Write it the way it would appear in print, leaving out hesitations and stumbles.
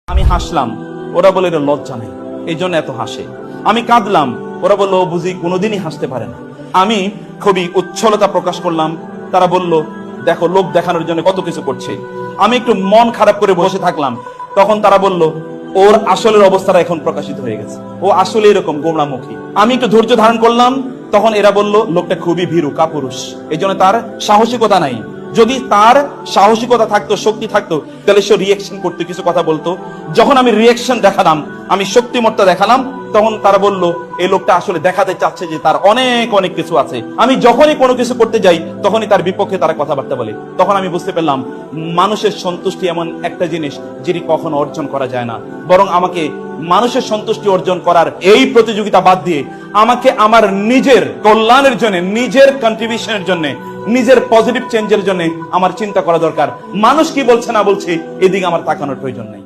আমি হাসলাম, ওরা বলে এটা লজ্জা নেই, এই জন্য এত হাসে। আমি কাঁদলাম, ওরা বললো ও বুঝি কোনোদিনই হাসতে পারে না। আমি খুবই উচ্ছলতা প্রকাশ করলাম, তারা বলল দেখো লোক দেখানোর জন্য কত কিছু করছে। আমি একটু মন খারাপ করে বসে থাকলাম, তখন তারা বলল ওর আসলের অবস্থাটা এখন প্রকাশিত হয়ে গেছে, ও আসলে এরকম গোমড়ামুখী। আমি একটু ধৈর্য ধারণ করলাম, তখন এরা বলল লোকটা খুবই ভীরু কাপুরুষ, এই জন্য তার সাহসিকতা নাই। যদি তার সাহসিকতা থাকতো, শক্তি থাকতো, তাহলে সে রিয়েকশন করতে, কিছু কথা বলতো। যখন আমি রিয়েকশন দেখালাম, আমি শক্তিমত্তা দেখালাম, তখন তারা বলল এই লোকটা আসলে দেখাতে চাচ্ছে যে তার অনেক অনেক কিছু আছে। আমি যখনই কোনো কিছু করতে যাই, তখনই তার বিপক্ষে তারা কথাবার্তা বলে। তখন আমি বুঝতে পারলাম মানুষের সন্তুষ্টি এমন একটা জিনিস যেটি কখনো অর্জন করা যায় না, বরং আমাকে মানুষের সন্তুষ্টি অর্জন করার এই প্রতিযোগিতা বাদ দিয়ে আমাকে আমার নিজের কল্যাণের জন্য, নিজের কন্ট্রিবিউশনের জন্য, নিজের পজিটিভ চেঞ্জের জন্য আমার চিন্তা করা দরকার। মানুষ কি বলছে না বলছে এদিকে আমার তাকানোর প্রয়োজন নেই।